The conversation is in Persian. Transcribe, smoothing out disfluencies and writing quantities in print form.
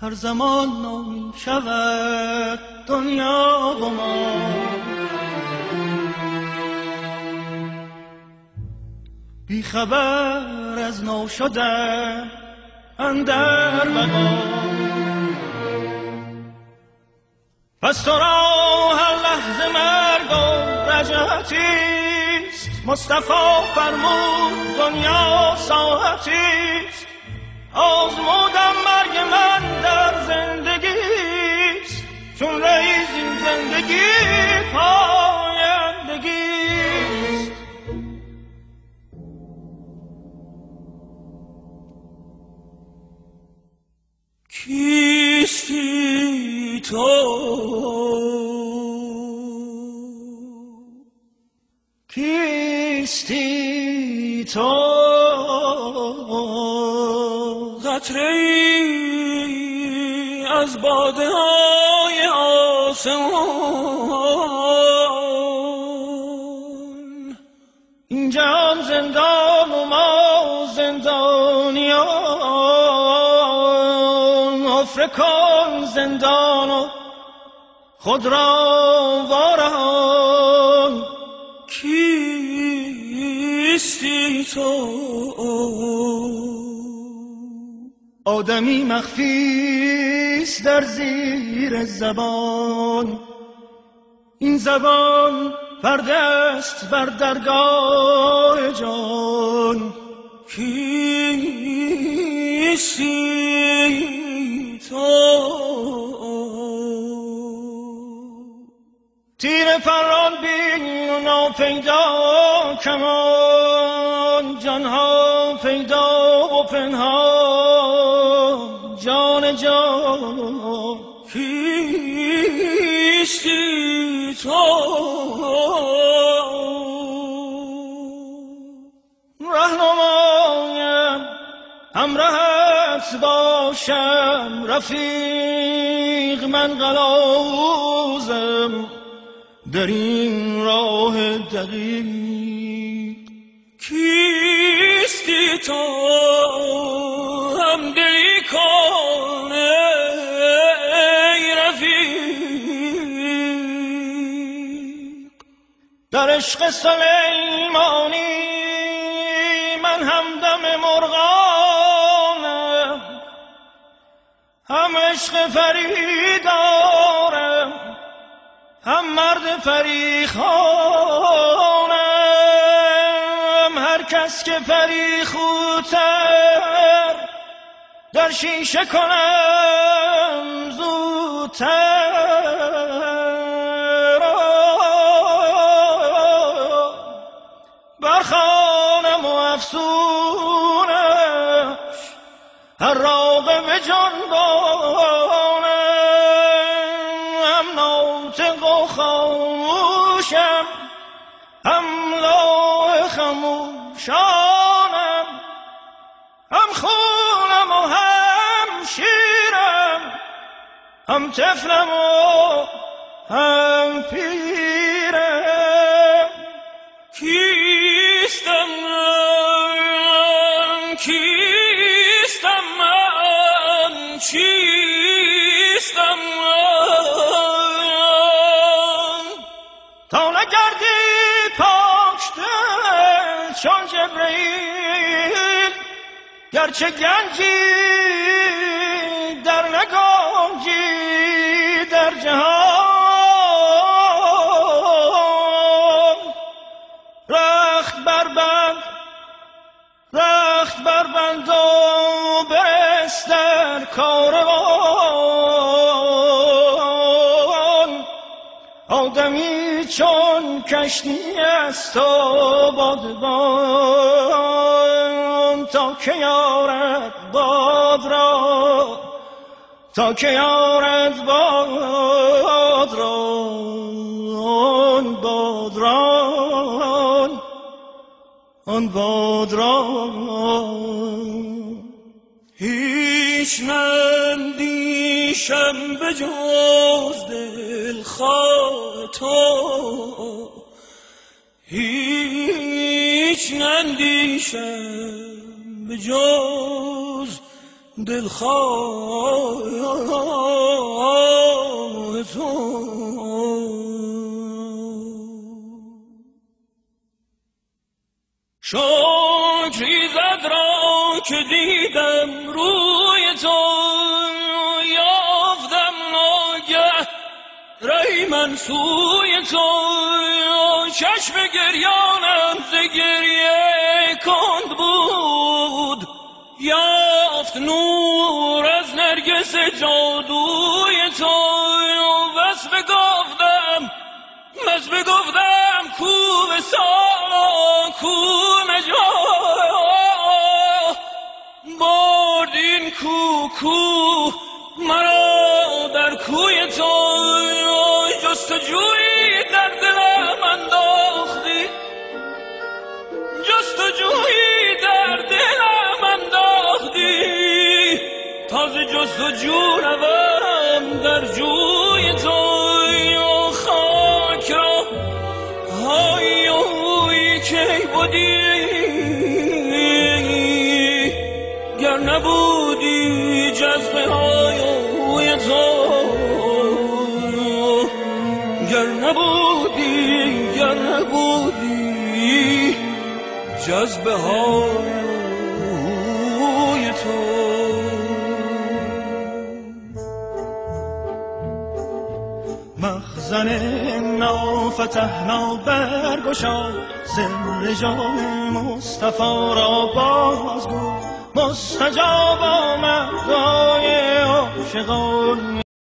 هر زمان نو شود دنیا و ما، بی خبر از نو شدن اندر بقا. پس تو را هر لحظه مرگ و رجعتیست، مصطفی فرمود دنیا ساعتیست. آزمودم مرگ من در زندگیست، چون رئیس این زندگی پایندگیست. کیستی تو؟ کیستی تو؟ قطره‌ای از باده های آسمان. این جهان زندان و ما زندانیان. حفره کن زندان و خود را وارهان. کیستی تو؟ آدمی مخفیست در زیر زبان. این زبان پرده است بر درگاه جان. کیستی تو؟ تیر فران بین و ناپیدا کمان. جانها پیدا و پنهان جان جان. کیستی تو؟ رهنمایم همراهت باشم رفیق. من قلاوزم در این راه دقیق. کیستی تو؟ همدلی کن ای رفیق. در عشق سلیمانی من همدم مرغانم. هم عشق فرید دارم هم مرد فریخانم. هر کس که فریخوتر در شیشه کنم زودتر. برخانم و افسونش هر راغب جانبانم. هم ناطق و خاموشم هم لوح خموشانم. هم خونم و هم شیرم. هم طفلم و هم پیرم. کیستم من؟ کیستم من؟ چیستم من؟ تا نگردی پاک دل چون جبرئیل. گرچه گنجی در نگنجی در جهان. رخت بربند و بستر کاروان. آدمی چون کشتی است و بادبان. تا که یارد باد را، تا که یارد باد را، آن باد را، آن باد را. هیچ نندیشم به جز دلخواه تو. هیچ نندیشم به جز دلخواه تو. شکریزد را که دیدم روی تو، یافتم ناگه رای من سوی تو. چشم گریانم ز گریه کند بود، یافت نور از نرگس جادوی تو. بس بگفتم کو وصال کو نجات، برد این کو مرا در کوی تو. جستجویی در دلم انداختی، جستجویی در دلم انداختی، تازه جستجو روم در جوی تو. خاک را های اوی کی بودی، گر نبودی جذبه های اوی تو، گر نبودی جذبه های تو. مخزن نافتحنا برگشا، سر جان مصطفی را بازگو. مستجاب آمد دعای عاشقان.